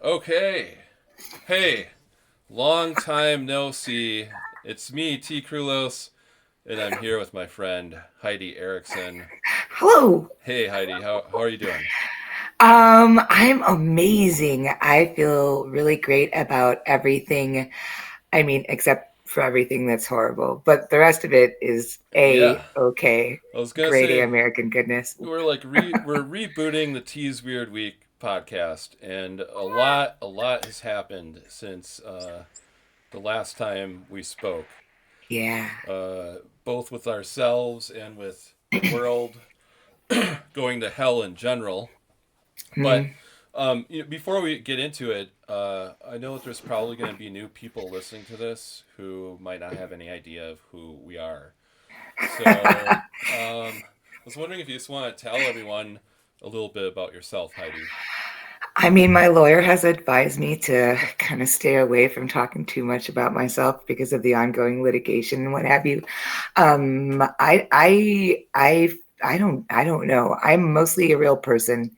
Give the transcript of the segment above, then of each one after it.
Okay. Hey, long time no see. It's me, T. Krulos, and I'm here with my friend Heidi Erickson. Hello. Hey, Heidi, how are you doing? I'm amazing. I feel really great about everything. I mean, except for everything that's horrible, but the rest of it is Yeah, okay. I was gonna Great say American goodness. we're rebooting the T's Weird Week podcast, and a lot has happened since the last time we spoke, Yeah. uh, both with ourselves and with the world going to hell in general. But Hmm. before we get into it, I know that there's probably going to be new people listening to this who might not have any idea of who we are. So I was wondering if you just want to tell everyone a little bit about yourself, Heidi. I mean, my lawyer has advised me to kind of stay away from talking too much about myself because of the ongoing litigation and what have you. I don't know. I'm mostly a real person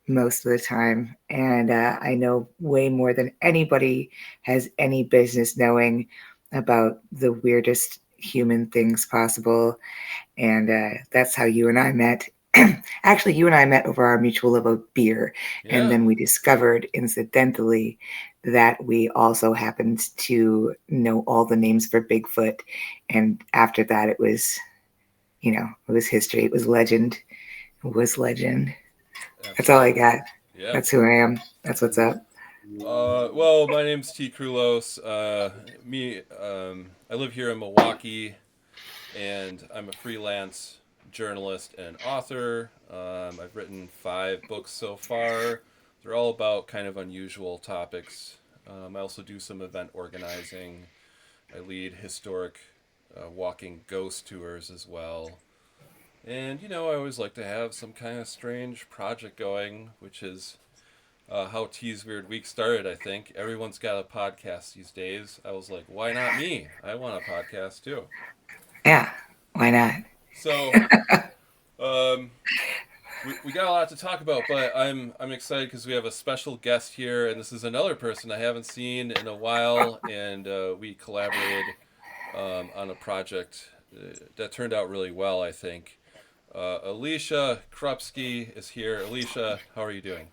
most of the time. And I know way more than anybody has any business knowing about the weirdest human things possible. And that's how you and I met. Actually, you and I met over our mutual love of beer. And Yeah. then we discovered incidentally that we also happened to know all the names for Bigfoot. And after that, it was history. It was legend. It was legend. That's all I Absolutely. got. Yeah. That's who I am. That's what's up. Well, my name's T. Krulos. I live here in Milwaukee, and I'm a freelance journalist and author. I've written 5 books so far. They're all about kind of unusual topics. I also do some event organizing. I lead historic walking ghost tours as well. And, I always like to have some kind of strange project going, which is how T's Weird Week started, I think. Everyone's got a podcast these days. I was like, why not me? I want a podcast too. Yeah, why not? So, um, we got a lot to talk about, but I'm excited because we have a special guest here, and this is another person I haven't seen in a while, and we collaborated on a project that turned out really well, I think. Alicia Krupski is here. Alicia, how are you doing?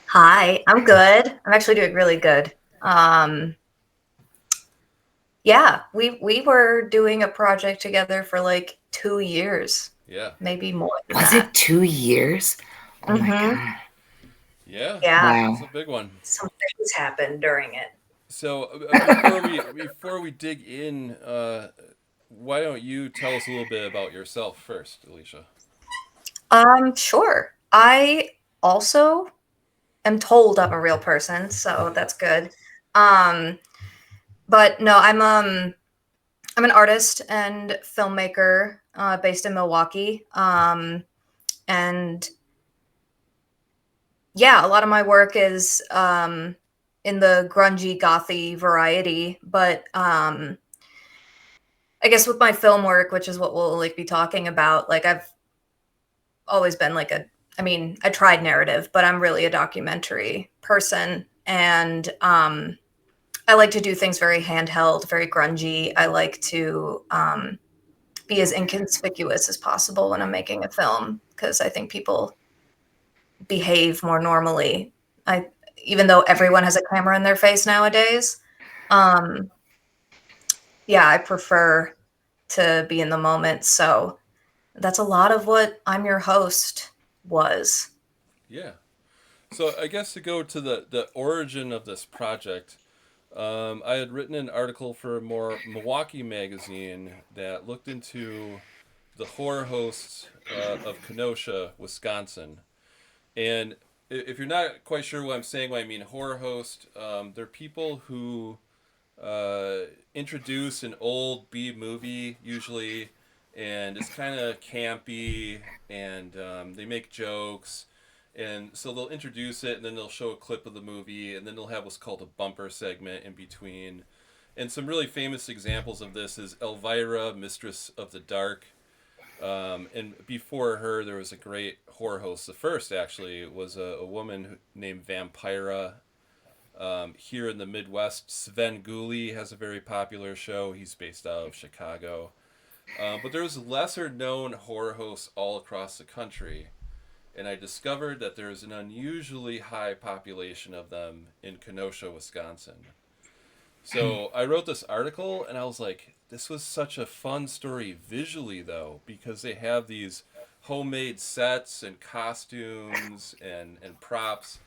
Hi, I'm good. I'm actually doing really good. Um, yeah, we were doing a project together for like 2 years, Yeah, maybe more than Was that. it 2 years? Oh my Mm-hmm. God. yeah, Yeah, it's Wow. a big one. some things happened during it. So before we dig in, why don't you tell us a little bit about yourself first, Alicia? Sure. I also am told I'm a real person, so that's good. Um, but no, I'm an artist and filmmaker based in Milwaukee. And yeah, a lot of my work is in the grungy gothy variety, but I guess with my film work, which is what we'll like be talking about, like I've always been like I mean, I tried narrative, but I'm really a documentary person, and I like to do things very handheld, very grungy. I like to be as inconspicuous as possible when I'm making a film because I think people behave more normally. I Even though everyone has a camera in their face nowadays, um, yeah, I prefer to be in the moment. So that's a lot of what I'm your host was. Yeah. So I guess to go to the origin of this project, I had written an article for more Milwaukee magazine that looked into the horror hosts of Kenosha, Wisconsin. And if you're not quite sure what I'm saying when I mean horror host, they're people who uh, introduce an old B movie usually, and it's kind of campy, and they make jokes, and so they'll introduce it, and then they'll show a clip of the movie, and then they'll have what's called a bumper segment in between. And some really famous examples of this is Elvira, Mistress of the Dark, And before her, there was a great horror host. The first, actually, was a woman named Vampira. Here in the Midwest, Sven Gulli has a very popular show. He's based out of Chicago. But there's lesser known horror hosts all across the country. And I discovered that there's an unusually high population of them in Kenosha, Wisconsin. So I wrote this article, and I was like, this was such a fun story visually, though, because they have these homemade sets and costumes and props.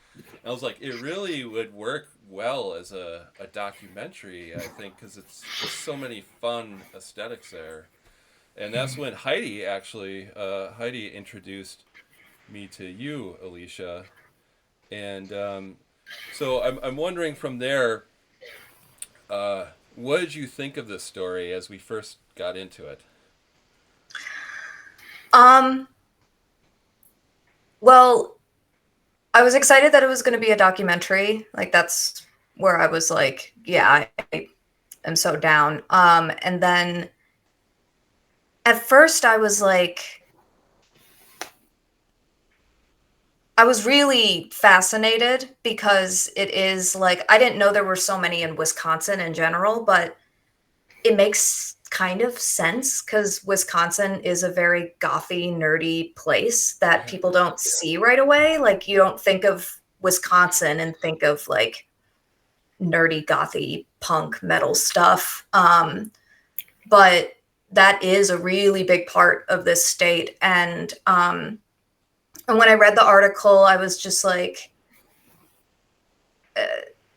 I was like, it really would work well as a documentary, I think, because it's just so many fun aesthetics there. And that's when Heidi introduced me to you, Alicia. And so I'm wondering from there, what did you think of this story as we first got into it? Well, I was excited that it was going to be a documentary. Like, that's where I was like, yeah, I am so down. And then at first I was like, I was really fascinated because it is like, I didn't know there were so many in Wisconsin in general, but it makes kind of sense because Wisconsin is a very gothy, nerdy place that people don't see right away. Like, you don't think of Wisconsin and think of like nerdy, gothy, punk, metal stuff. But that is a really big part of this state. And when I read the article, I was just like,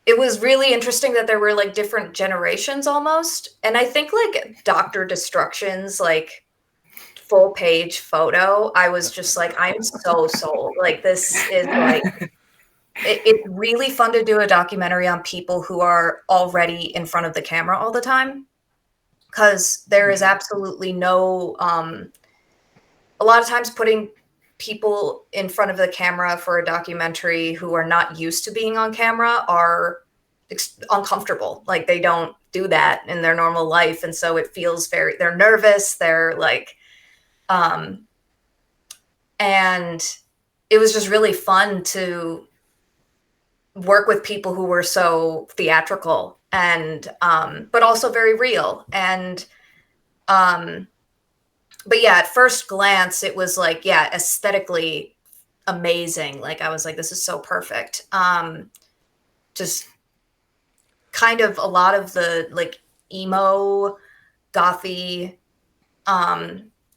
it was really interesting that there were like different generations almost. And I think like Dr. Destruction's like full page photo, I was just like, I'm so sold. Like, this is like, it's really fun to do a documentary on people who are already in front of the camera all the time. Because there is absolutely no, a lot of times putting people in front of the camera for a documentary who are not used to being on camera are uncomfortable. Like, they don't do that in their normal life. And so it feels they're nervous. They're like, and it was just really fun to work with people who were so theatrical and, but also very real. And, but yeah, at first glance, it was like, yeah, aesthetically amazing. Like, I was like, this is so perfect. Just kind of a lot of the like emo, gothy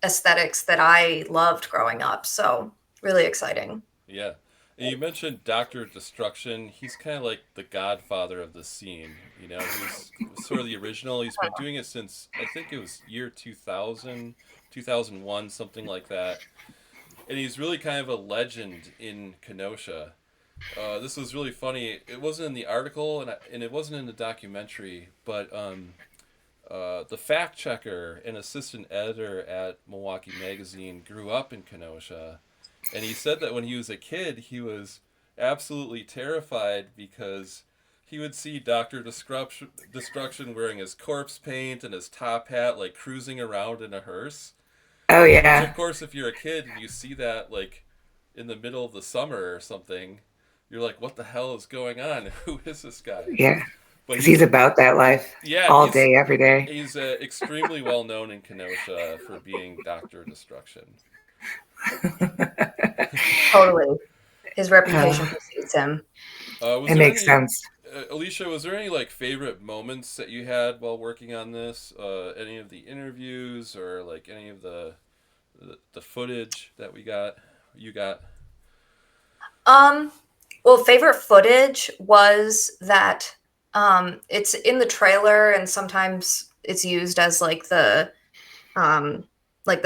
aesthetics that I loved growing up. So really exciting. Yeah. And you mentioned Dr. Destruction. He's kind of like the godfather of the scene. You know, he's sort of the original. He's been doing it since, I think it was year 2000, 2001, something like that. And he's really kind of a legend in Kenosha. This was really funny. It wasn't in the article, and it wasn't in the documentary, but the fact checker and assistant editor at Milwaukee Magazine grew up in Kenosha. And he said that when he was a kid, he was absolutely terrified because he would see Dr. Destruction wearing his corpse paint and his top hat, like cruising around in a hearse. Oh Which, yeah, of course, if you're a kid and you see that, like, in the middle of the summer or something, you're like, what the hell is going on? Who is this guy? yeah. But Because he's about that life. yeah, all day, every day. He's extremely well known in Kenosha for being Dr. Destruction. Totally. His reputation precedes him. It makes sense. Alicia, was there any like favorite moments that you had while working on this? Any of the interviews or like any of the footage that you got? Well, favorite footage was that it's in the trailer, and sometimes it's used as like the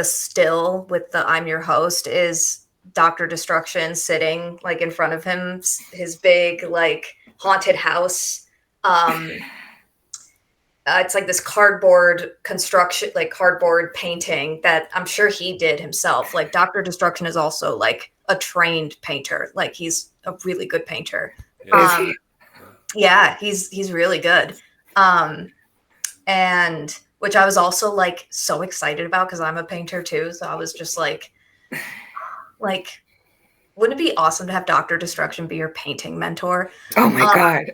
still with the "I'm your host" is Dr. Destruction sitting like in front of him, his big like haunted house. It's like this cardboard construction, like cardboard painting that I'm sure he did himself. Like, Dr. Destruction is also like a trained painter. Like, he's a really good painter. Yeah. Yeah, he's really good. And which I was also like so excited about because I'm a painter too. So I was just like, wouldn't it be awesome to have Dr. Destruction be your painting mentor? Oh my God.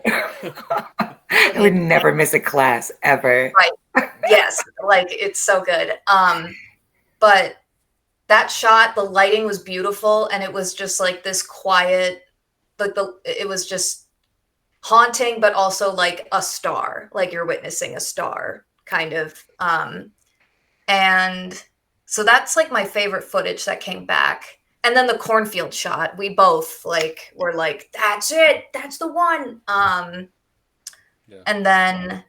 I would never miss a class ever. Right. Yes. Like it's so good. But that shot, the lighting was beautiful, and it was just like this quiet, like it was just haunting, but also like a star, like you're witnessing a star kind of. And so that's like my favorite footage that came back. And then the cornfield shot, we both like were like, that's it, that's the one. And then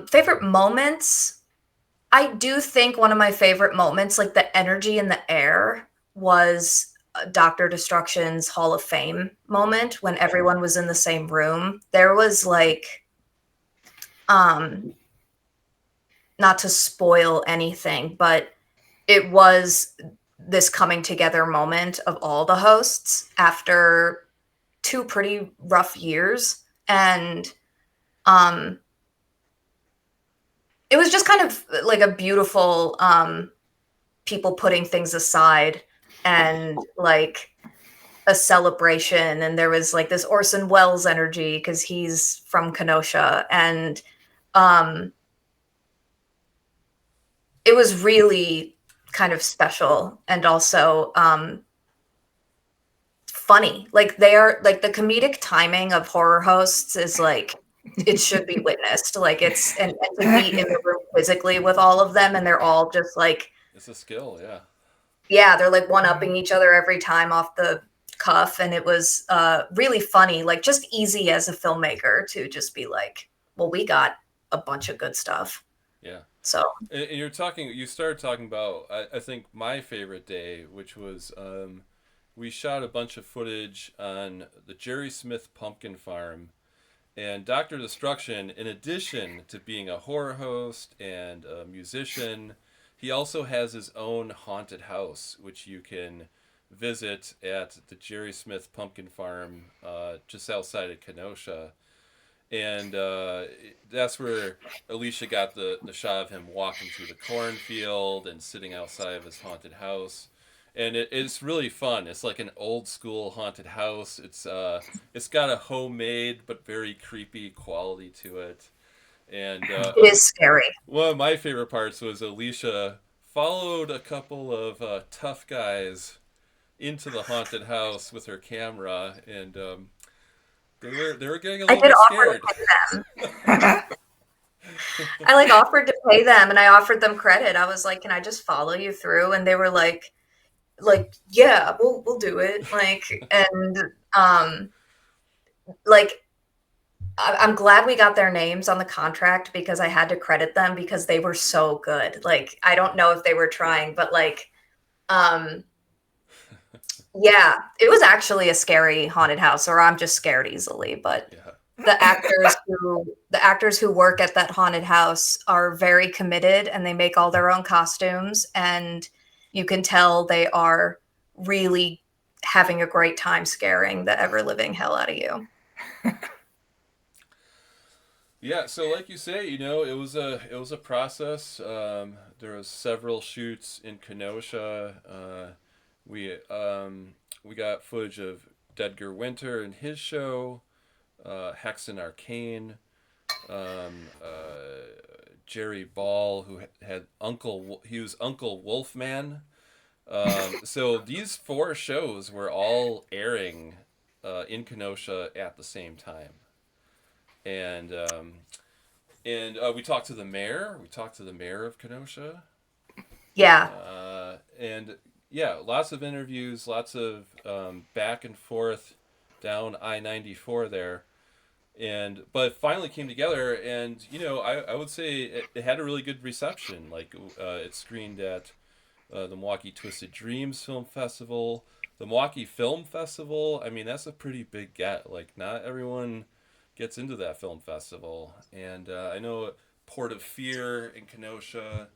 favorite moments, I do think one of my favorite moments, like the energy in the air, was Dr. Destruction's Hall of Fame moment when everyone was in the same room. There was like, not to spoil anything, but it was this coming together moment of all the hosts after 2 pretty rough years. And it was just kind of like a beautiful people putting things aside and like a celebration. And there was like this Orson Welles energy because he's from Kenosha. And it was really kind of special and also funny. Like they are like the comedic timing of horror hosts is like, it should be witnessed. Like it's, and to be in the room physically with all of them, and they're all just like, it's a skill. Yeah. They're like one-upping each other every time off the cuff. And it was really funny, like just easy as a filmmaker to just be like, well, we got a bunch of good stuff. Yeah. So and you started talking about, I think my favorite day, which was, we shot a bunch of footage on the Jerry Smith pumpkin farm, and Dr. Destruction, in addition to being a horror host and a musician, he also has his own haunted house, which you can visit at the Jerry Smith pumpkin farm, just outside of Kenosha. And that's where Alicia got the shot of him walking through the cornfield and sitting outside of his haunted house. And it's really fun. It's like an old school haunted house. It's got a homemade but very creepy quality to it. And it is scary. one of my favorite parts was Alicia followed a couple of tough guys into the haunted house with her camera, and they were getting a little bit scared. I like offered to pay them, and I offered them credit. I was like, "Can I just follow you through?" And they were like, "Yeah, we'll do it." Like, and like, I'm glad we got their names on the contract because I had to credit them because they were so good. Like, I don't know if they were trying, but like, yeah, it was actually a scary haunted house, or I'm just scared easily. But the actors who work at that haunted house are very committed, and they make all their own costumes, and you can tell they are really having a great time scaring the ever living hell out of you. Yeah, so like you say, it was a process. There was several shoots in Kenosha. We got footage of Dedgar Winter and his show, Hex and Arcane, Jerry Ball, who had he was Uncle Wolfman. So these 4 shows were all airing in Kenosha at the same time. And we talked to the mayor. We talked to the mayor of Kenosha. Yeah. And yeah, lots of interviews, lots of back and forth down I-94 there. But it finally came together, and I would say it had a really good reception. Like it screened at the Milwaukee Twisted Dreams Film Festival, the Milwaukee Film Festival. I mean, that's a pretty big get. Like, not everyone gets into that film festival. And I know Port of Fear in Kenosha,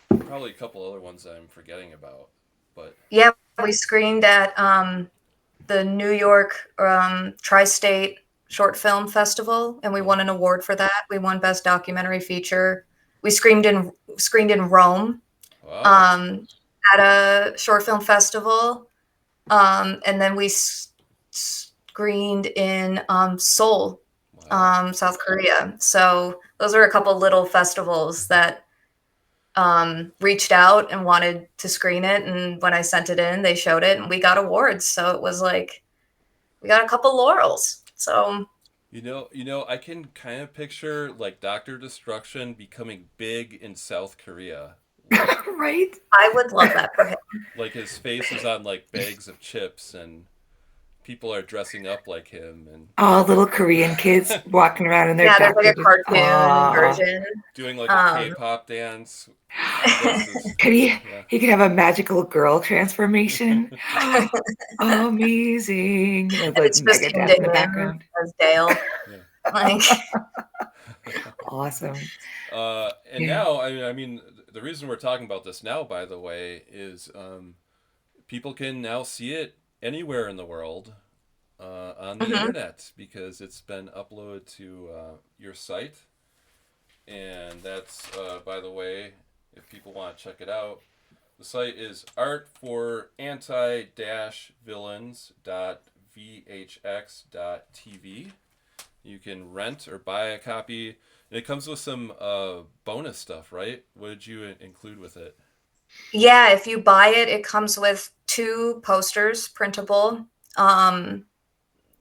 probably a couple other ones that I'm forgetting about. But yeah, we screened at the New York Tri-State Short Film Festival, and we won an award for that. We won Best Documentary Feature. We screened in Rome, Wow. at a short film festival, and then we screened in Seoul, Wow. South Korea. So those are a couple little festivals that reached out and wanted to screen it, and when I sent it in, they showed it, and we got awards. So it was like we got a couple laurels. So I can kind of picture like Dr. Destruction becoming big in South Korea. Like Right? I would love that for him. like his face is on like bags of chips and people are dressing up like him and All little Korean kids walking around in their Yeah, there's like a doctor. cartoon version. doing like a K-pop dance. Could he? Yeah. He could have a magical girl transformation. Amazing! With And like it's just him Megadeth in the background. as Dale. Yeah. Like, Awesome. And Yeah. now, I mean, the reason we're talking about this now, by the way, is people can now see it anywhere in the world on the internet because it's been uploaded to your site. And that's, by the way, if people want to check it out, the site is artforanti-villains.vhx.tv. You can rent or buy a copy. And it comes with some bonus stuff, right? What did you include with it? yeah, if you buy it, it comes with 2 posters, printable.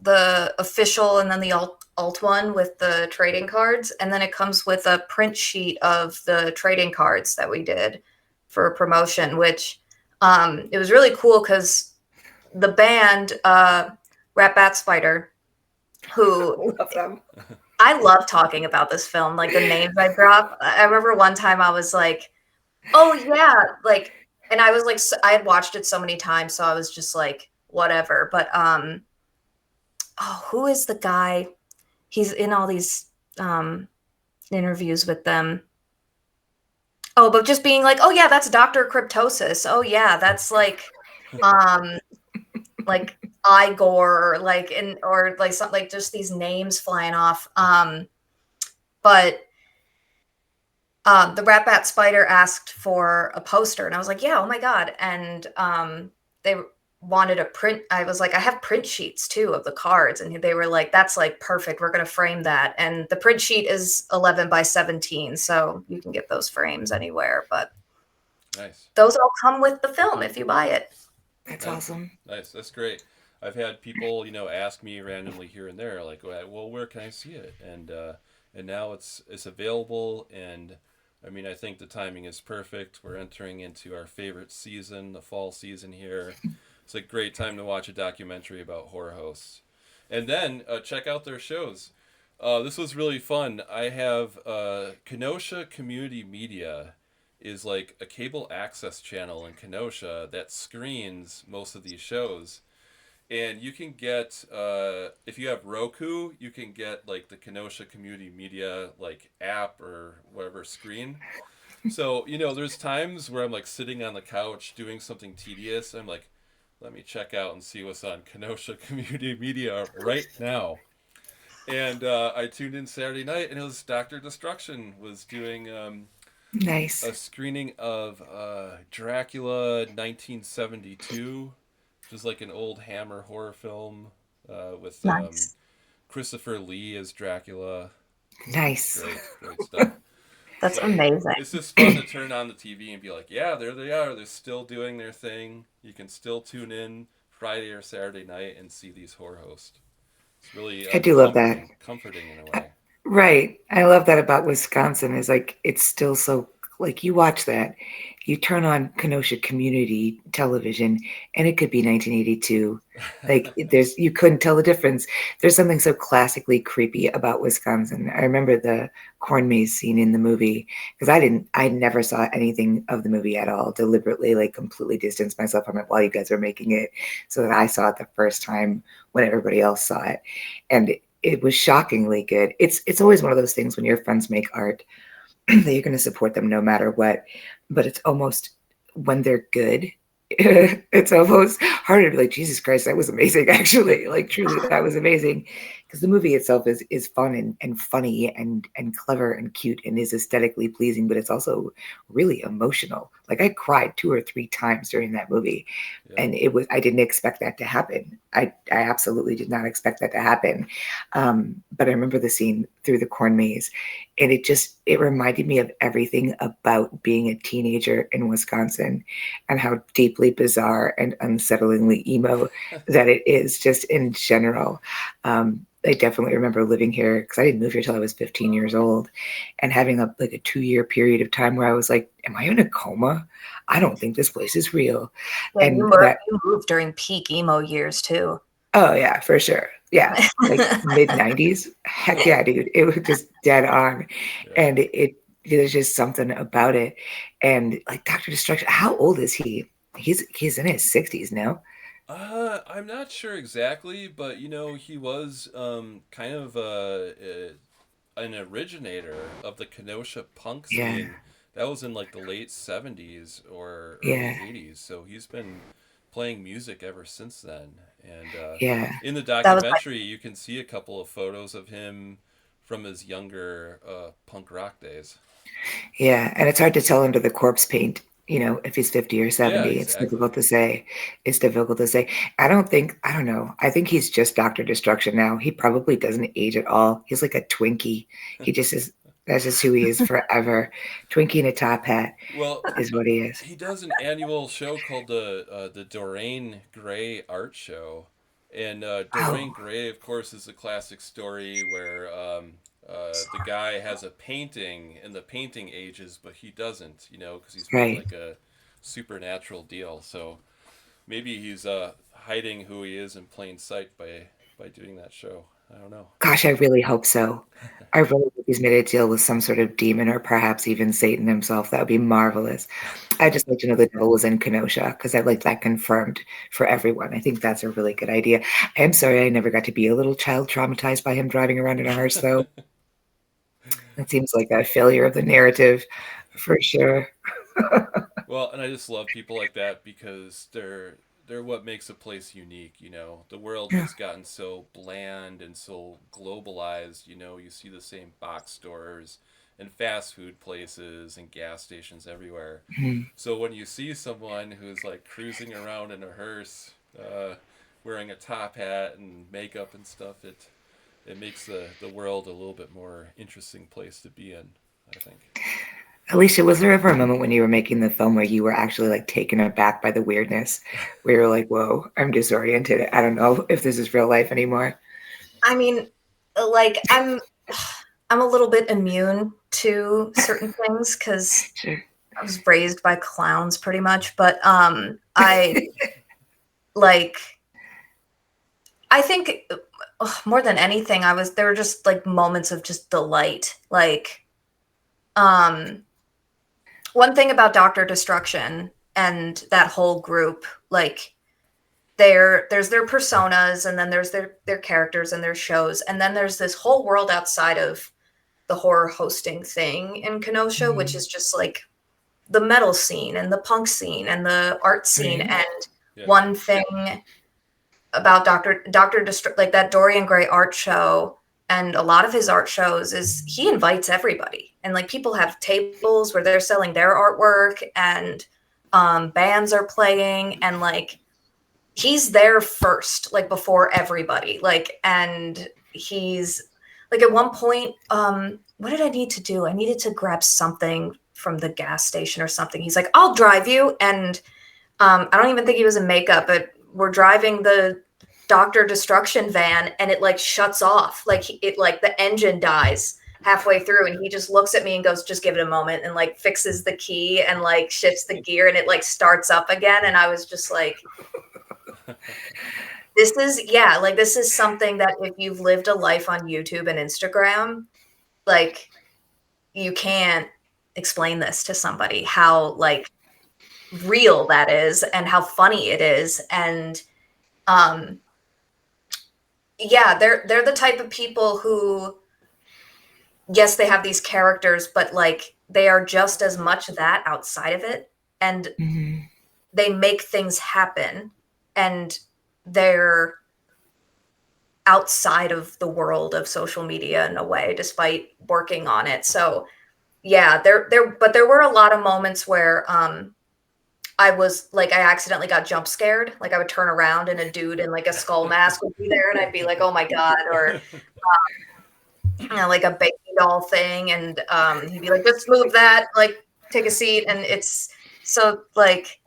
The official and then the alt one with the trading cards. And then it comes with a print sheet of the trading cards that we did for promotion, which it was really cool because the band, Rat Bat Spider, who Love them. I love talking about this film, like the names I drop. I remember one time I was like, oh yeah, like, and I was like, I had watched it so many times, so I was just like, whatever. But who is the guy? He's in all these interviews with them. Oh, but just being like, oh yeah, that's Dr. Cryptosis. Oh yeah, that's like Igor, or like or like something, like just these names flying off. But the Rat Bat Spider asked for a poster, and I was like, yeah, oh my god. And they wanted a print. I was like, I have print sheets too of the cards, and they were like, that's like perfect, we're going to frame that. And the print sheet is 11 by 17, so you can get those frames anywhere, but Nice. those all come with the film if you buy it. That's awesome. Nice. That's great. I've had people, ask me randomly here and there, like, well, where can I see it? And now it's available. And I mean, I think the timing is perfect. We're entering into our favorite season, the fall season here. It's a great time to watch a documentary about horror hosts. And then check out their shows. This was really fun. I have Kenosha Community Media is like a cable access channel in Kenosha that screens most of these shows. And you can get, if you have Roku, you can get like the Kenosha Community Media like app or whatever screen. So, there's times where I'm like sitting on the couch doing something tedious. I'm like, let me check out and see what's on Kenosha Community Media right now. And I tuned in Saturday night, and it was Dr. Destruction was doing Nice. a screening of Dracula 1972, which is like an old Hammer horror film with Nice. Christopher Lee as Dracula. Nice. Great stuff. That's So, amazing. It's just fun to turn on the TV and be like, yeah, there they are. They're still doing their thing. You can still tune in Friday or Saturday night and see these horror hosts. It's really I do love that. comforting in a way. Right. I love that about Wisconsin is like it's still so like you watch that, you turn on Kenosha Community Television and it could be 1982. Like you couldn't tell the difference. There's something so classically creepy about Wisconsin. I remember the corn maze scene in the movie because I never saw anything of the movie at all, deliberately like completely distanced myself from it while you guys were making it so that I saw it the first time when everybody else saw it. And it was shockingly good. It's always one of those things when your friends make art that you're going to support them no matter what. But it's almost when they're good, it's almost harder to be like, Jesus Christ, that was amazing. Actually, like truly, that was amazing. because the movie itself is fun and funny and clever and cute and is aesthetically pleasing, but it's also really emotional. Like I cried 2 or 3 times during that movie, Yeah. and I didn't expect that to happen. I absolutely did not expect that to happen. But I remember the scene through the corn maze, and it reminded me of everything about being a teenager in Wisconsin and how deeply bizarre and unsettlingly emo that it is just in general. I definitely remember living here because I didn't move here till I was 15 years old, and having a 2-year period of time where I was like, "Am I in a coma? I don't think this place is real." Yeah, And that, you moved during peak emo years too. oh yeah, for sure, yeah, like mid 90s. Heck yeah, dude, it was just dead on, Yeah. and there's just something about it, and like Doctor Destruction. How old is he? He's in his 60s now. I'm not sure exactly, but he was kind of an originator of the Kenosha punk Yeah, scene. That was in like the late 70s or early yeah, 80s. So he's been playing music ever since then. And yeah. in the That was my documentary, you can see a couple of photos of him from his younger punk rock days. Yeah, and it's hard to tell under the corpse paint, if he's 50 or Yeah, 70. It's exactly. difficult to say. It's difficult to say. I don't know. I think he's just Dr. Destruction now. He probably doesn't age at all. He's like a Twinkie. He just is, that's just who he is forever. Twinkie in a top hat Well, is what he is. he does an annual show called the Doreen Gray Art Show, and Doreen Oh, Gray, of course, is a classic story where the guy has a painting and the painting ages, but he doesn't, because he's made right. like a supernatural deal. So maybe he's hiding who he is in plain sight by doing that show. I don't know. Gosh, I really hope so. I really hope he's made a deal with some sort of demon or perhaps even Satan himself. That would be marvelous. I just like to know the devil was in Kenosha because I'd like that confirmed for everyone. I think that's a really good idea. I'm sorry I never got to be a little child traumatized by him driving around in a hearse, though. That seems like a failure of the narrative for sure. Well, and I just love people like that because they're what makes a place unique, The world Yeah. has gotten so bland and so globalized, you see the same box stores and fast food places and gas stations everywhere. Mhm. So when you see someone who's like cruising around in a hearse, wearing a top hat and makeup and stuff, it makes the world a little bit more interesting place to be in, I think. Alicia, was there ever a moment when you were making the film where you were actually like taken aback by the weirdness? Where you're like, whoa, I'm disoriented. I don't know if this is real life anymore. I mean, like I'm a little bit immune to certain things because Sure. I was raised by clowns pretty much, but I like I think more than anything there were just like moments of just delight. Like um one thing about Dr. Destruction and that whole group, like there's their personas, and then there's their characters and their shows, and then there's this whole world outside of the horror hosting thing in Kenosha, which Mhm. is just like the metal scene and the punk scene and the art scene. Right. And Yeah. one thing about like that Dorian Gray art show and a lot of his art shows is he invites everybody, and like people have tables where they're selling their artwork, and bands are playing, and like he's there first, like before everybody. Like, and he's like at one point, what did I need to do? I needed to grab something from the gas station or something. He's like, I'll drive you. And I don't even think he was in makeup, but we're driving the Dr. Destruction van, and it like shuts off. Like it like the engine dies halfway through, and he just looks at me and goes, just give it a moment, and like fixes the key and like shifts the gear, and it like starts up again. And I was just like, this is something that if you've lived a life on YouTube and Instagram, like you can't explain this to somebody how like real that is and how funny it is. And um yeah, they're the type of people who, yes, they have these characters, but like they are just as much that outside of it, and Mhm. they make things happen, and they're outside of the world of social media in a way, despite working on it. So yeah, but there were a lot of moments where I was like, I accidentally got jump scared. Like I would turn around and a dude in like a skull mask would be there and I'd be like, oh my God. Or, like a baby doll thing. And he'd be like, just move that, like take a seat. And it's so like,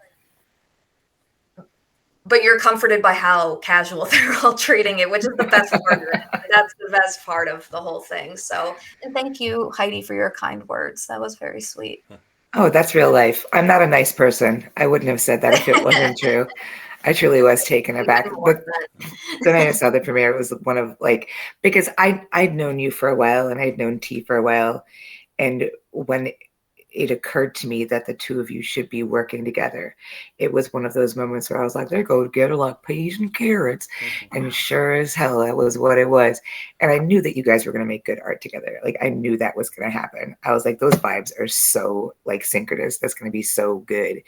but you're comforted by how casual they're all treating it, which is the best part of it. That's the best part of the whole thing. So, and thank you, Heidi, for your kind words. That was very sweet. Oh, that's real life. I'm not a nice person. I wouldn't have said that if it wasn't true. I truly was taken aback. But the night I saw the premiere, it was one of like, because I'd known you for a while and I'd known T for a while. And when it occurred to me that the two of you should be working together, it was one of those moments where I was like, there go together like peas and carrots. And sure as hell, that was what it was. And I knew that you guys were going to make good art together. Like I knew that was going to happen. I was like, those vibes are so like synchronous. That's going to be so good.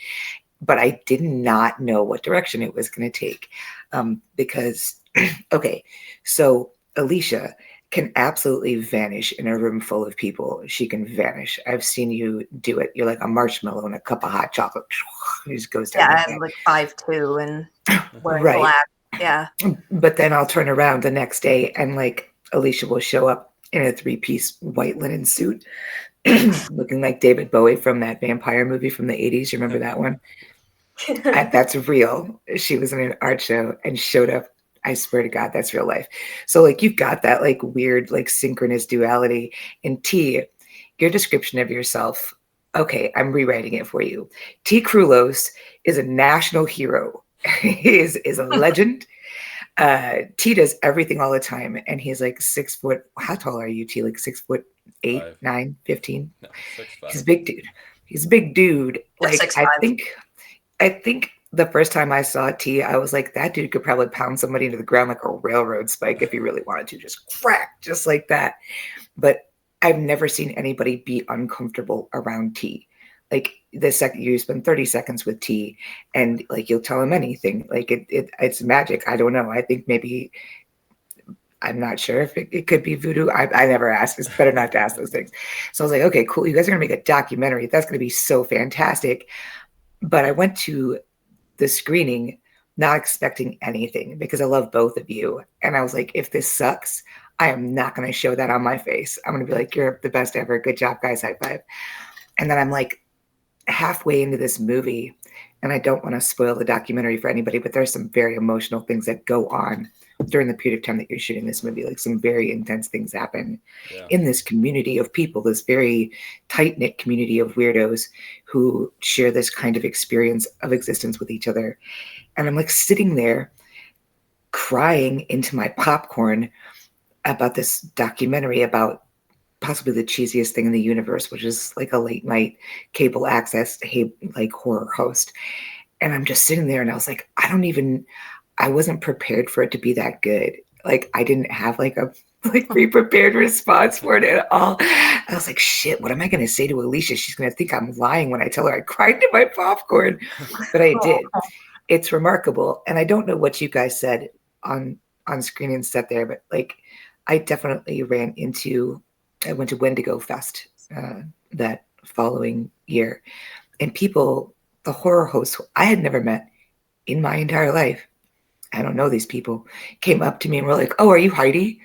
But I did not know what direction it was going to take. Because, okay, so Alicia can absolutely vanish in a room full of people. She can vanish. I've seen you do it. You're like a marshmallow in a cup of hot chocolate. It just goes down. Yeah, I'm like 5'2" and wearing black. Yeah. But then I'll turn around the next day and like Alicia will show up in a 3-piece white linen suit, looking like David Bowie from that vampire movie from the 80s. You remember that one? That's real. She was in an art show and showed up. I swear to God, that's real life. So like you've got that like weird, like synchronous duality. And T, your description of yourself, okay, I'm rewriting it for you. T. Krulos is a national hero. He is a legend. T does everything all the time. And he's like 6 foot. How tall are you, T? Like 6'8", 9, 15? No, 6'5". He's a big dude. He's a big dude. Like 6'5". I think the first time I saw T, I was like, that dude could probably pound somebody into the ground like a railroad spike if he really wanted to, just crack, just like that. But I've never seen anybody be uncomfortable around T. Like the second you spend 30 seconds with T and like you'll tell him anything. Like it's magic. I don't know. I think maybe, I'm not sure if it could be voodoo. I never asked. It's better not to ask those things. So I was like, okay, cool. You guys are going to make a documentary. That's going to be so fantastic. But I went to the screening not expecting anything because I love both of you. And I was like, if this sucks, I am not going to show that on my face. I'm going to be like, you're the best ever. Good job, guys. High five. And then I'm like halfway into this movie, and I don't want to spoil the documentary for anybody, but there's some very emotional things that go on during the period of time that you're shooting this movie. Like some very intense things happen in this community of people, this very tight-knit community of weirdos who share this kind of experience of existence with each other. And I'm like sitting there crying into my popcorn about this documentary about possibly the cheesiest thing in the universe, which is like a late night cable access like horror host. And I'm just sitting there and I was like, I wasn't prepared for it to be that good. Like I didn't have like a pre-prepared response for it at all. I was like, shit, what am I going to say to Alicia? She's going to think I'm lying when I tell her I cried into my popcorn. But I did. It's remarkable. And I don't know what you guys said on screen and set there, but like I definitely I went to Wendigo Fest that following year. And people, the horror hosts I had never met in my entire life, I don't know these people, came up to me and were like, oh, are you Heidi?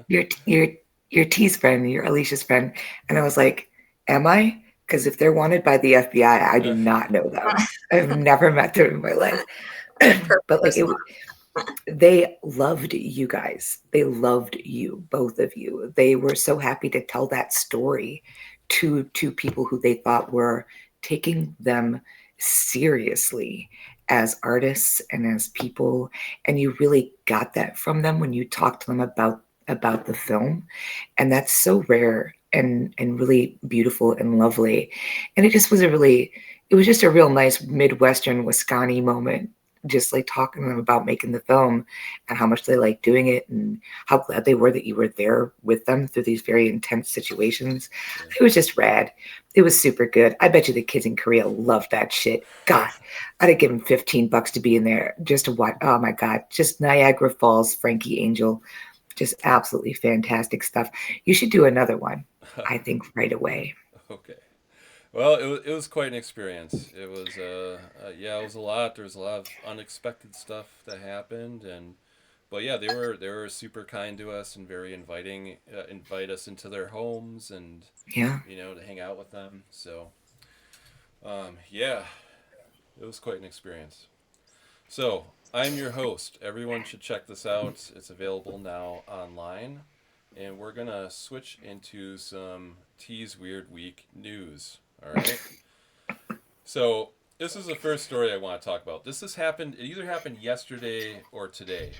You're T's friend, you're Alicia's friend. And I was like, am I? Because if they're wanted by the FBI, I do not know them. I've never met them in my life. But like they loved you guys. They loved you, both of you. They were so happy to tell that story to people who they thought were taking them seriously as artists and as people. And you really got that from them when you talked to them about the film. And that's so rare and really beautiful and lovely. And it just was it was just a real nice Midwestern Wisconsin moment just like talking to them about making the film and how much they like doing it and how glad they were that you were there with them through these very intense situations. It was just rad. It was super good. I bet you the kids in Korea loved that shit. God, I'd have given $15 to be in there just to watch. Oh my God, just Niagara Falls, Frankie Angel, just absolutely fantastic stuff. You should do another one, I think, right away. Okay. Well, it was quite an experience. It was yeah, it was a lot. There was a lot of unexpected stuff that happened, and but yeah, they were super kind to us and very inviting. Invite us into their homes and Yeah. to hang out with them. So yeah, it was quite an experience. So I'm your host. Everyone should check this out. It's available now online, and we're gonna switch into some T's Weird Week news. All right. So this is the first story I want to talk about. This has happened. It either happened yesterday or today.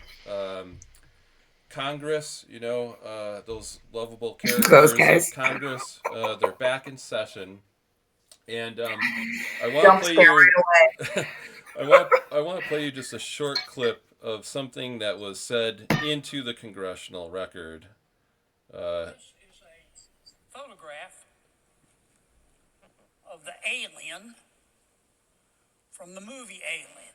Congress, those lovable Those characters of guys. Congress, they're back in session, and I want Don't to play scare you. right away. I want to play you just a short clip of something that was said into the congressional record. This is a photograph of the alien from the movie Alien.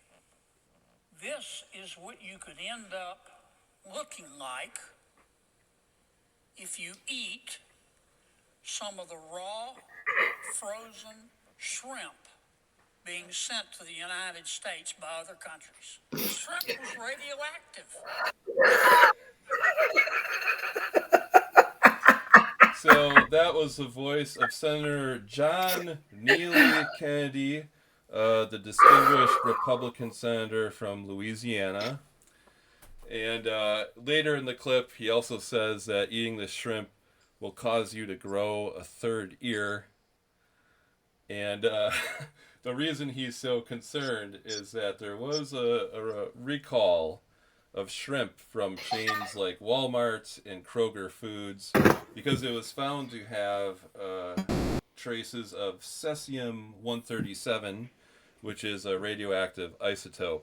This is what you could end up looking like if you eat some of the raw, frozen shrimp being sent to the United States by other countries. The shrimp was radioactive. So that was the voice of Senator John Neely Kennedy, the distinguished Republican senator from Louisiana. And later in the clip, he also says that eating the shrimp will cause you to grow a third ear. And the reason he's so concerned is that there was a recall of shrimp from chains like Walmart and Kroger Foods because it was found to have traces of cesium-137, which is a radioactive isotope.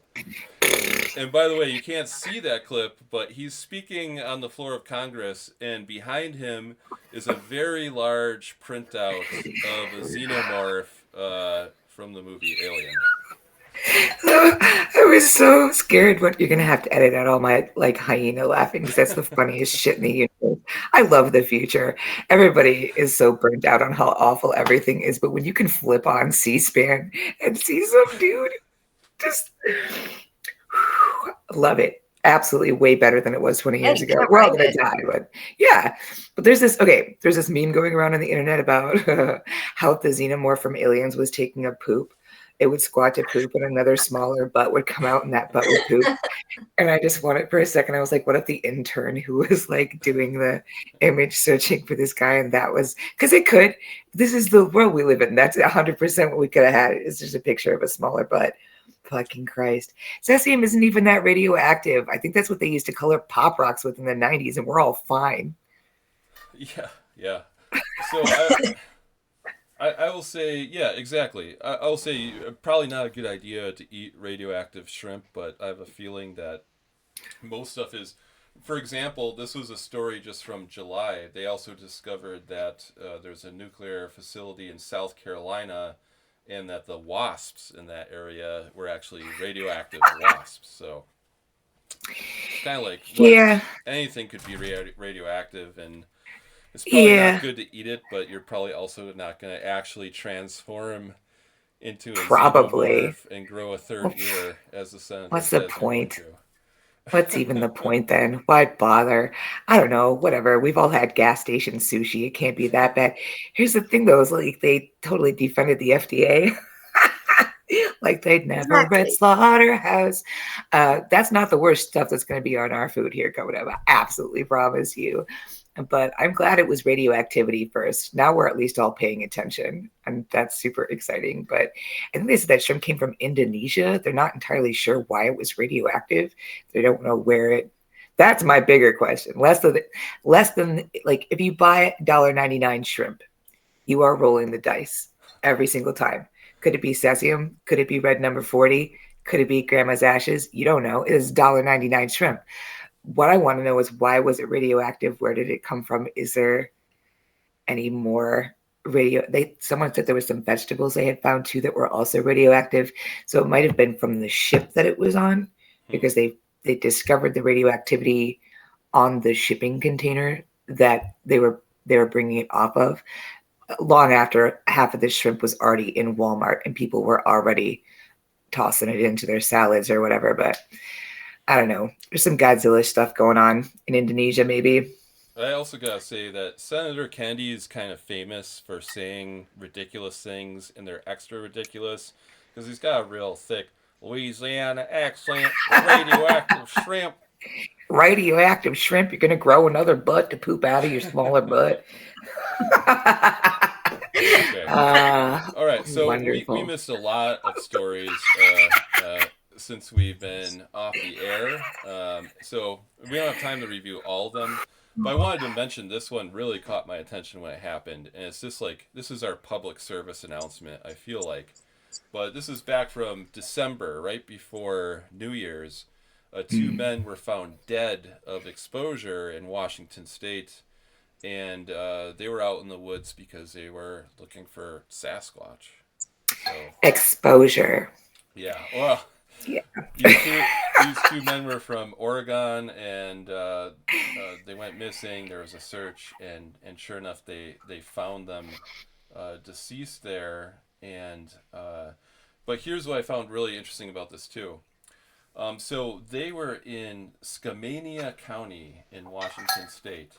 And by the way, you can't see that clip, but he's speaking on the floor of Congress, and behind him is a very large printout of a xenomorph from the movie Alien. I was so scared what you're gonna have to edit out all my like hyena laughing because that's the funniest shit in the universe. I love the future. Everybody is so burnt out on how awful everything is, but when you can flip on C-SPAN and see some dude, just love it. Absolutely way better than it was 20 years you ago. can't We're all write gonna it. die, but yeah. But there's this meme going around on the internet about how the xenomorph from Aliens was taking a poop. It would squat to poop and another smaller butt would come out and that butt would poop. And I just wanted for a second, I was like, what if the intern who was like doing the image searching for this guy and that was because it could. This is the world we live in. That's 100% what we could have had. It's just a picture of a smaller butt. Fucking Christ. Cesium isn't even that radioactive. I think that's what they used to color pop rocks with in the 90s, and we're all fine. Yeah. So I will say, yeah, exactly. I will say probably not a good idea to eat radioactive shrimp, but I have a feeling that most stuff is. For example, this was a story just from July. They also discovered that there's a nuclear facility in South Carolina, and that the wasps in that area were actually radioactive wasps. So it's kind of like, look, anything could be radioactive, and it's probably not good to eat it, but you're probably also not going to actually transform into a xenomorph and grow a third ear, as the senator What's says the point? you're going to. What's even the point then? Why bother? I don't know. Whatever. We've all had gas station sushi. It can't be that bad. Here's the thing, though, is like they totally defended the FDA. Like they'd never read Slaughterhouse. That's not the worst stuff that's going to be on our food here coming up. I absolutely promise you. But I'm glad it was radioactivity first. Now we're at least all paying attention, and that's super exciting. But I think they said that shrimp came from Indonesia. They're not entirely sure why it was radioactive. They don't know where it. That's my bigger question. Less than like if you buy $1.99 shrimp, you are rolling the dice every single time. Could it be cesium? Could it be red number 40? Could it be grandma's ashes? You don't know. It is $1.99 shrimp. What I want to know is, why was it radioactive? Where did it come from? Is there any more someone said there was some vegetables they had found too that were also radioactive. So it might have been from the ship that it was on, because they discovered the radioactivity on the shipping container that they were bringing it off of, long after half of the shrimp was already in Walmart and people were already tossing it into their salads or whatever. But I don't know. There's some Godzilla stuff going on in Indonesia, maybe. I also gotta say that Senator Kennedy is kind of famous for saying ridiculous things, and they're extra ridiculous because he's got a real thick Louisiana accent. Radioactive shrimp. Radioactive shrimp. You're gonna grow another butt to poop out of your smaller butt. Okay. All right. So we missed a lot of stories since we've been off the air. So we don't have time to review all of them. But I wanted to mention this one really caught my attention when it happened. And it's just like, this is our public service announcement, I feel like. But this is back from December, right before New Year's. Two men were found dead of exposure in Washington State. And they were out in the woods because they were looking for Sasquatch. So, exposure. Yeah. Well, yeah. These two men were from Oregon, and they went missing. There was a search, and sure enough, they found them deceased there. And but here's what I found really interesting about this too. So they were in Skamania County in Washington State,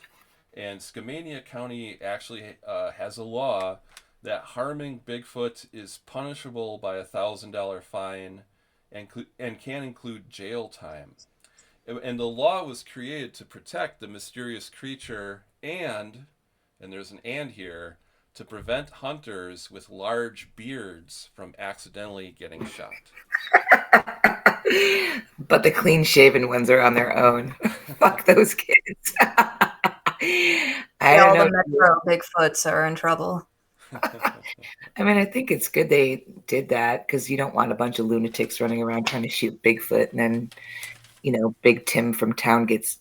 and Skamania County actually has a law that harming Bigfoot is punishable by a $1,000 fine and can include jail time. And the law was created to protect the mysterious creature and there's an and here, to prevent hunters with large beards from accidentally getting shot. But the clean-shaven ones are on their own. Fuck those kids. All the Metro Bigfoots are in trouble. I mean, I think it's good they did that, because you don't want a bunch of lunatics running around trying to shoot Bigfoot, and then, Big Tim from town gets,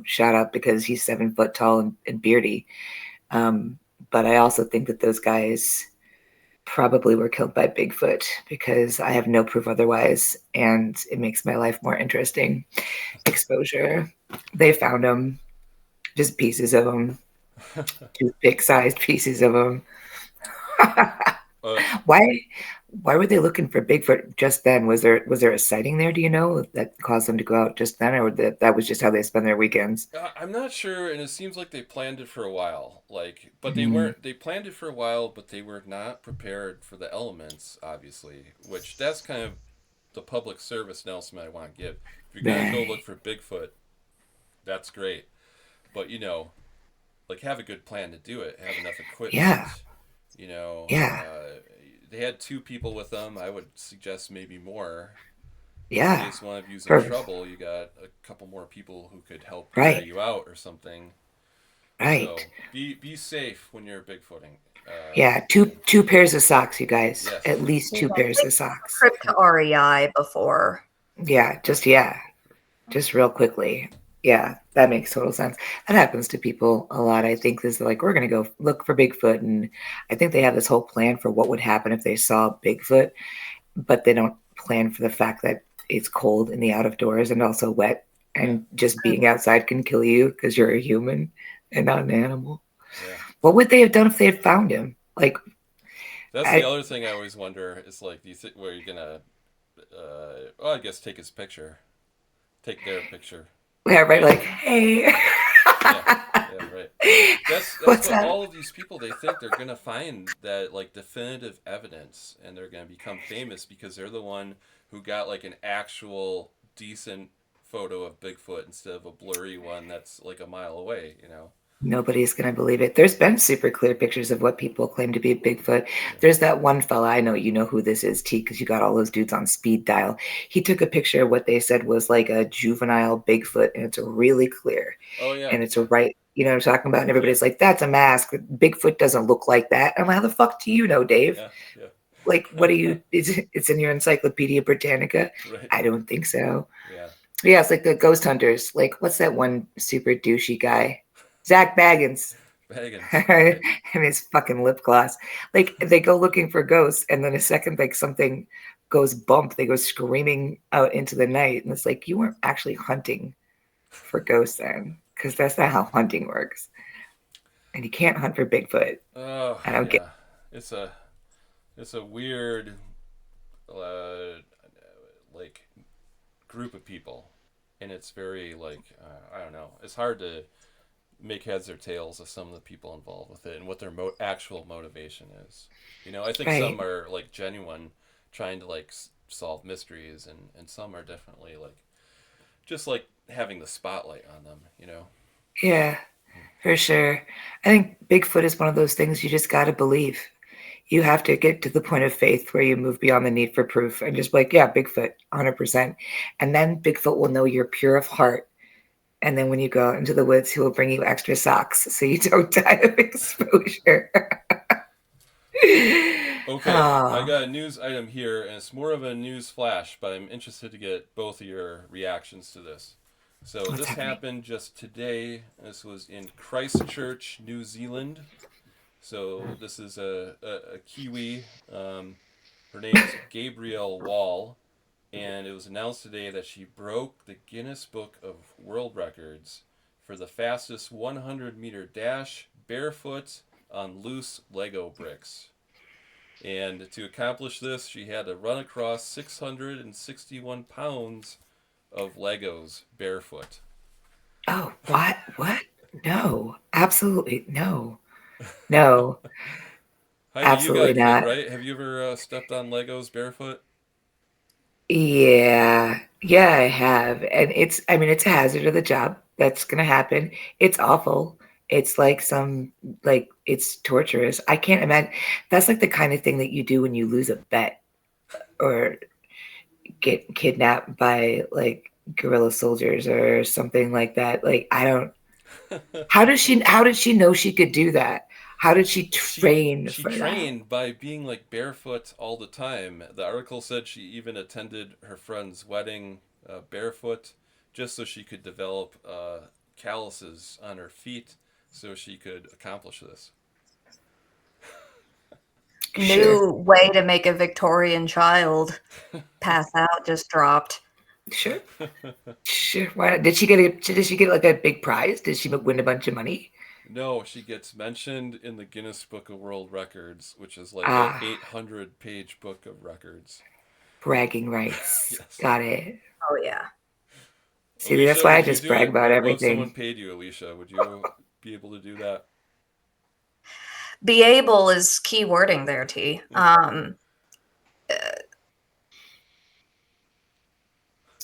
shot up because he's 7 foot tall and beardy. But I also think that those guys probably were killed by Bigfoot, because I have no proof otherwise, and it makes my life more interesting. Exposure. They found them, just pieces of them, toothpick-sized pieces of them. Why were they looking for Bigfoot just then? Was there a sighting there, do you know, that caused them to go out just then, or that was just how they spend their weekends? I'm not sure, and it seems like they planned it for a while. But they planned it for a while, but they were not prepared for the elements, obviously, which that's kind of the public service announcement I want to give. If you're going to go look for Bigfoot, that's great. But, have a good plan to do it. Have enough equipment. Yeah. They had 2 people with them. I would suggest maybe more. Yeah. In case one of you's in trouble, you got a couple more people who could help carry you out or something. Right. So be safe when you're bigfooting. Two pairs of socks, you guys. Yes. At least 2 pairs of socks. Trip to REI before. Just real quickly. Yeah, that makes total sense. That happens to people a lot. I think this is like, we're going to go look for Bigfoot. And I think they have this whole plan for what would happen if they saw Bigfoot, but they don't plan for the fact that it's cold in the out of doors and also wet. And just being outside can kill you because you're a human and not an animal. Yeah. What would they have done if they had found him? That's the other thing I always wonder is, do you think where you're going to, I guess take his picture. Take their picture. Yeah, right. Hey. Right. That's what all of these people, they think they're gonna find that definitive evidence, and they're gonna become famous because they're the one who got an actual decent photo of Bigfoot instead of a blurry one that's a mile away. Nobody's going to believe it. There's been super clear pictures of what people claim to be Bigfoot. There's that one fella, I know you know who this is, T, because you got all those dudes on speed dial. He took a picture of what they said was a juvenile Bigfoot, and it's really clear. Oh, yeah. And it's right, what I'm talking about? And everybody's like, that's a mask. Bigfoot doesn't look like that. I'm like, how the fuck do you know, Dave? Yeah. Like, what are you? It's in your Encyclopedia Britannica. Right. I don't think so. Yeah. Yeah, it's like the ghost hunters. Like, what's that one super douchey guy? Zach Baggins. Baggins. And Right. his fucking lip gloss. Like, they go looking for ghosts, and then a second, like, something goes bump. They go screaming out into the night. And it's like, you weren't actually hunting for ghosts then, because that's not how hunting works. And you can't hunt for Bigfoot. Oh, I don't get. yeah. It's a weird, uh, like, group of people, and it's very like I don't know. It's hard to make heads or tails of some of the people involved with it and what their actual motivation is. You know, I think Right. some are like genuine, trying to like solve mysteries, and some are definitely like just like having the spotlight on them. You know. Yeah, for sure. I think Bigfoot is one of those things you just got to believe. You have to get to the point of faith where you move beyond the need for proof and just be like, yeah, Bigfoot, 100%. And then Bigfoot will know you're pure of heart. And then when you go out into the woods, he will bring you extra socks so you don't die of exposure. Okay, I Oh, got a news item here, and it's more of a news flash, but I'm interested to get both of your reactions to this. So what's this happening? happened just today. This was in Christchurch, New Zealand. So this is a Kiwi. Her name is Gabrielle Wall, and it was announced today that she broke the Guinness Book of World Records for the fastest 100-meter dash barefoot on loose Lego bricks. And to accomplish this, she had to run across 661 pounds of Legos barefoot. Oh, what? What? No, absolutely no. No, Heidi, you got a absolutely kid, not. right? Have you ever stepped on Legos barefoot? Yeah, yeah, I have. And I mean, it's a hazard of the job. That's gonna happen. It's awful. It's like it's torturous. I can't imagine. That's like the kind of thing that you do when you lose a bet or get kidnapped by like guerrilla soldiers or something like that. Like, I don't, how did she know she could do that? How did she she train she for that? trained by being like barefoot all the time. The article said she even attended her friend's wedding barefoot, just so she could develop calluses on her feet, so she could accomplish this. Sure, New way to make a Victorian child pass out just dropped. sure. Sure. Why not? Did she get like a big prize? Did she win a bunch of money? No, she gets mentioned in the Guinness Book of World Records, which is like a Ah, 800-page book of records. bragging rights. Yes. Got it. Oh yeah. See, that's Alicia, why I would you just do brag it? about What if someone everything. paid you, Alicia? Would you be able to do that? Be able is key wording there, T.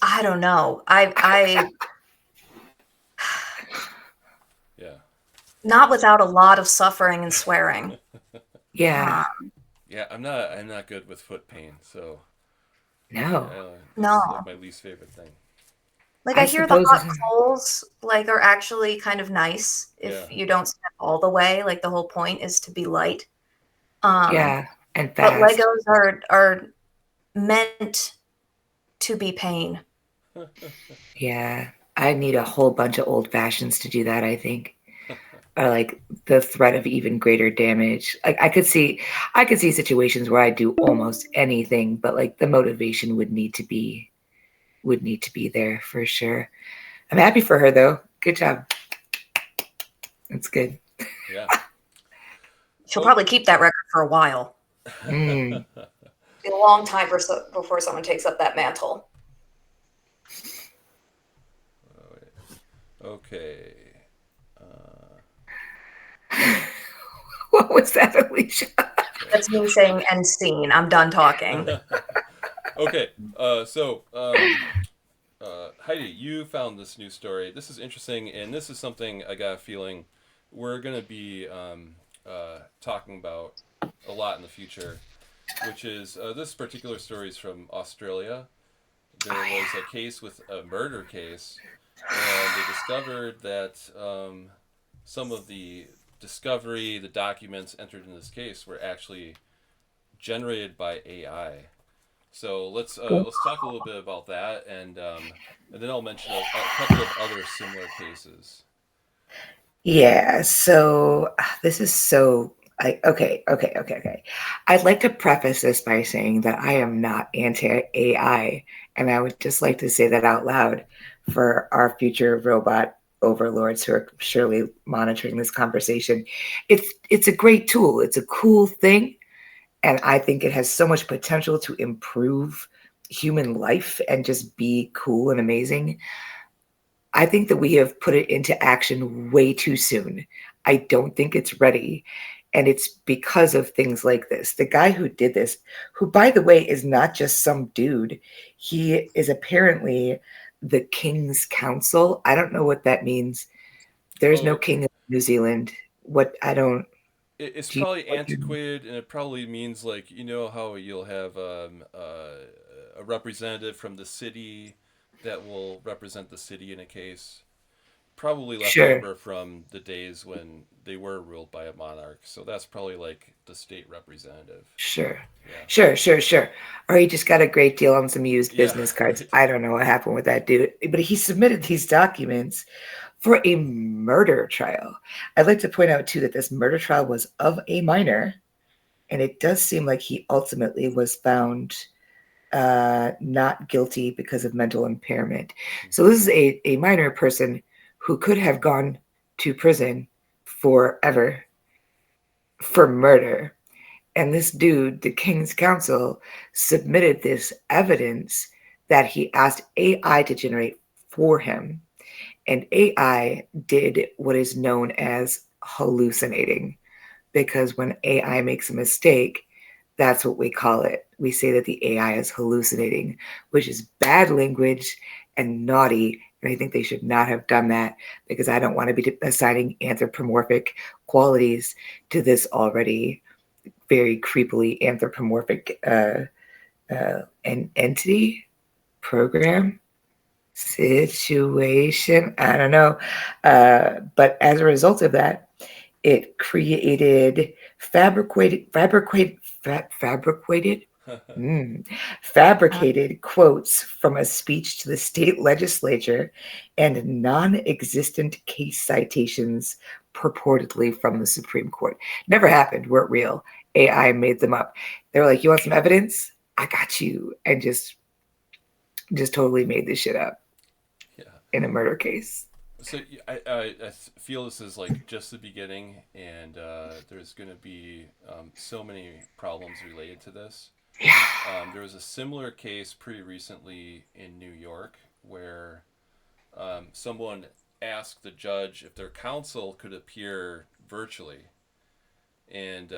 I don't know. I Yeah. not without a lot of suffering and swearing. Yeah. Uh, Yeah, I'm not good with foot pain, so No. this no. is like my least favorite thing. Like I I hear the suppose. hot coals like are actually kind of nice if Yeah. you don't step all the way. Like the whole point is to be light. Um, Yeah. And but fast. Legos are meant to be pain. Yeah. I need a whole bunch of old fashions to do that, I think. Or like the threat of even greater damage. Like I could see situations where I do almost anything, but like the motivation would need to be there for sure. I'm happy for her though. Good job. That's good. Yeah. She'll Oh. probably keep that record for a while. Mm. A long time before someone takes up that mantle. Okay. What was that, Alicia? That's me saying end scene. I'm done talking. Okay. So, Heidi, you found this news story. This is interesting, and this is something I got a feeling we're going to be talking about a lot in the future, which is this particular story is from Australia. There was a case with a murder case, and they discovered that some of the documents entered in this case were actually generated by AI. So let's talk a little bit about that, and then I'll mention a couple of other similar cases. Yeah, so this is so okay. I'd like to preface this by saying that I am not anti-AI, and I would just like to say that out loud for our future robot overlords who are surely monitoring this conversation. It's a great tool. It's a cool thing, and I think it has so much potential to improve human life and just be cool and amazing. I think that we have put it into action way too soon. I don't think it's ready. And it's because of things like this. The guy who did this, who, by the way, is not just some dude, he is apparently the King's Counsel. I don't know what that means. There's no king of New Zealand. What I don't. It's Do you, probably what you, antiquated, and it probably means like how you'll have a representative from the city that will represent the city in a case. Probably left sure. over from the days when they were ruled by a monarch. So that's probably like the state representative. Sure. Yeah. Sure. Or he just got a great deal on some used Yeah. business cards. Right. I don't know what happened with that dude. But he submitted these documents for a murder trial. I'd like to point out, too, that this murder trial was of a minor. And it does seem like he ultimately was found not guilty because of mental impairment. So this is a minor person who could have gone to prison forever for murder. And this dude, the King's Counsel, submitted this evidence that he asked AI to generate for him. And AI did what is known as hallucinating, because when AI makes a mistake, that's what we call it. We say that the AI is hallucinating, which is bad language and naughty. And I think they should not have done that, because I don't want to be assigning anthropomorphic qualities to this already very creepily anthropomorphic an entity, program, situation. I don't know. But as a result of that, it created fabricated quotes from a speech to the state legislature and non-existent case citations purportedly from the Supreme Court. Never happened, weren't real. AI made them up. They were like, you want some evidence? I got you. And just totally made this shit up. Yeah. In a murder case. So I feel this is like just the beginning, and there's going to be so many problems related to this. Yeah. There was a similar case pretty recently in New York where someone asked the judge if their counsel could appear virtually, and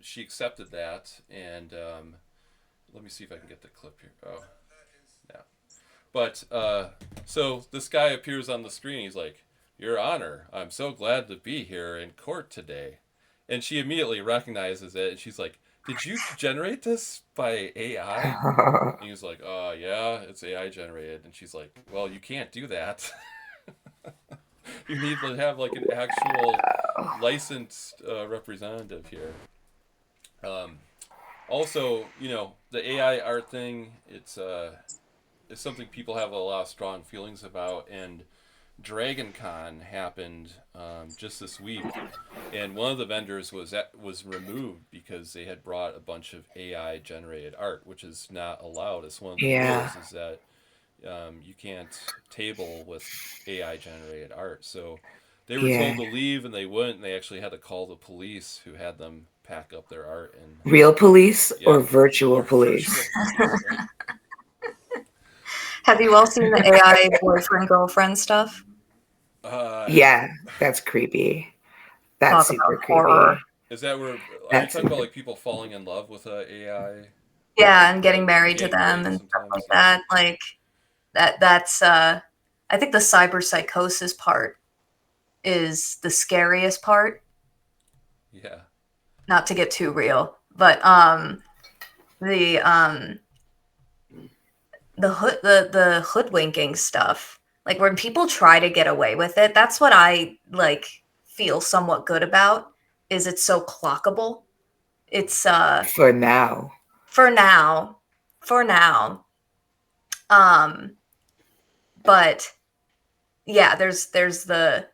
she accepted that. And let me see if I can get the clip here. Oh, yeah. But so this guy appears on the screen. He's like, "Your Honor, I'm so glad to be here in court today." And she immediately recognizes it, and she's like, "Did you generate this by AI?" And he's like, "Oh, yeah, it's AI generated." And she's like, "Well, you can't do that. You need to have like an actual licensed representative here." Also, the AI art thing, it's something people have a lot of strong feelings about. And Dragon Con happened just this week, and one of the vendors was removed because they had brought a bunch of AI generated art, which is not allowed. It's one of the rules is that you can't table with AI generated art. So they were told to leave, and they wouldn't. And they actually had to call the police, who had them pack up their art. And real police or virtual police? Virtual police, right? Have you all seen the AI boyfriend girlfriend stuff? Yeah, that's creepy. That's super creepy. Horror. Is that where are you talking about, like people falling in love with AI? Yeah, and getting married to them and stuff like that. Like that's I think the cyberpsychosis part is the scariest part. Yeah. Not to get too real, but the hoodwinking stuff, like when people try to get away with it, that's what I like feel somewhat good about, is it's so clockable. it's For now. for now. But yeah, there's the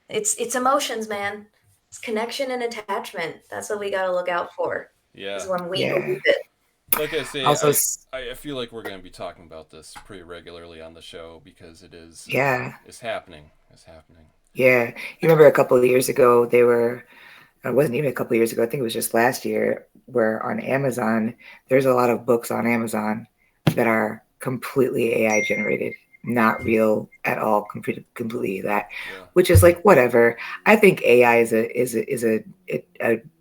it's emotions, man. It's connection and attachment. That's what we got to look out for. Yeah. Is when we Yeah. lose it. Like I say, Also, I feel like we're going to be talking about this pretty regularly on the show because yeah. it's happening. It's happening. Yeah. You remember a couple of years ago, it wasn't even a couple of years ago, I think it was just last year, where on Amazon, there's a lot of books on Amazon that are completely AI generated, not real at all, completely that, Yeah. which is like, whatever. I think AI is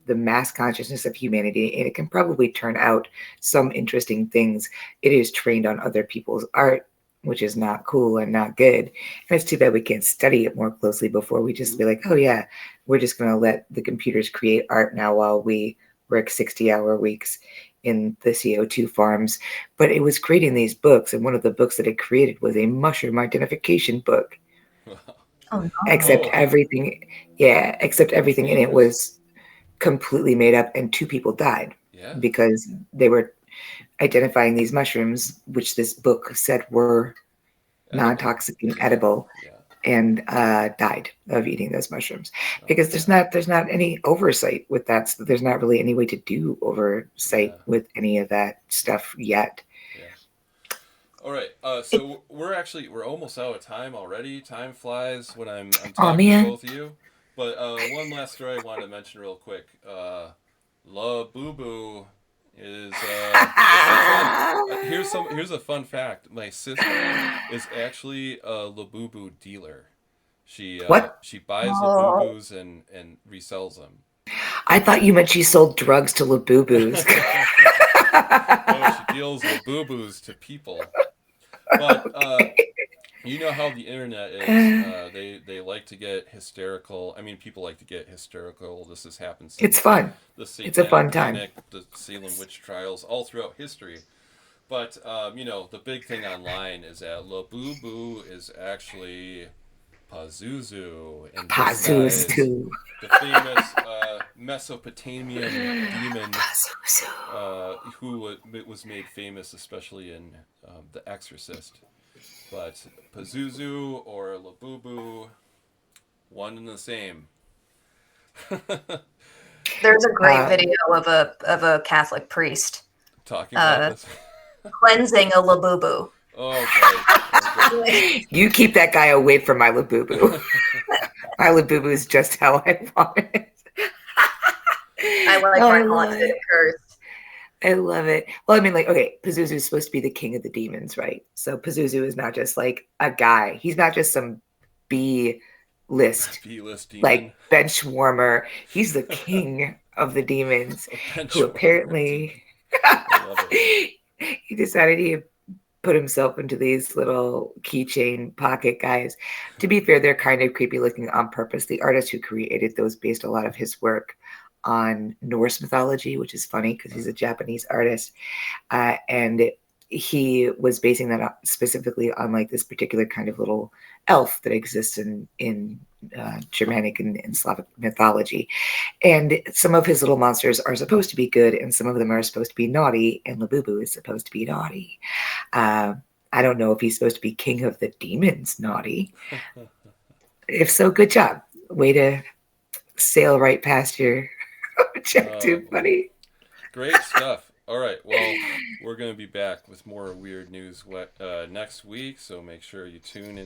the mass consciousness of humanity, and it can probably turn out some interesting things. It is trained on other people's art, which is not cool and not good. And it's too bad we can't study it more closely before we just be like, oh yeah, we're just going to let the computers create art now while we work 60-hour weeks in the CO2 farms. But it was creating these books, and one of the books that it created was a mushroom identification book. Oh no. Except everything in it was completely made up, and 2 people died Yeah. because they were identifying these mushrooms, which this book said were non-toxic and edible, Yeah. and died of eating those mushrooms because there's not any oversight with that. So there's not really any way to do oversight with any of that stuff yet. Yeah. All right. So we're almost out of time already. Time flies when I'm talking to both of you. But one last story I wanted to mention real quick. La Boo Boo is here's a fun fact. My sister is actually a La Boo Boo dealer. What? She buys La Boo Boos and resells them. I thought you meant she sold drugs to Labubu's. No, she deals La Boo Boos to people. But you know how the internet is. They like to get hysterical. I mean, people like to get hysterical. This has happened since It's fun. It's a fun time. Panic, the Salem witch trials, all throughout history. But the big thing online is that La Boo Boo is actually Pazuzu in disguise, Pazuzu. the famous Mesopotamian demon who was made famous, especially in The Exorcist. But Pazuzu or La Boo Boo, one and the same. There's a great video of a Catholic priest talking about this. Cleansing a La Boo Boo. Oh, great. You keep that guy away from my La Boo Boo. My La Boo Boo is just how I want it. I like my haunted cursed. I love it. Well, I mean, like, okay, Pazuzu is supposed to be the king of the demons, right? So Pazuzu is not just like a guy. He's not just some B-list demon. Like bench warmer. He's the king of the demons who apparently he decided he put himself into these little keychain pocket guys. To be fair, they're kind of creepy looking on purpose. The artist who created those based a lot of his work on Norse mythology, which is funny because he's a Japanese artist. And he was basing that specifically on like this particular kind of little elf that exists in Germanic and Slavic mythology. And some of his little monsters are supposed to be good and some of them are supposed to be naughty, and La Boo Boo is supposed to be naughty. I don't know if he's supposed to be king of the demons naughty. If so, good job. Way to sail right past your objective, buddy. Great stuff. All right, well, we're going to be back with more weird news next week, so make sure you tune in.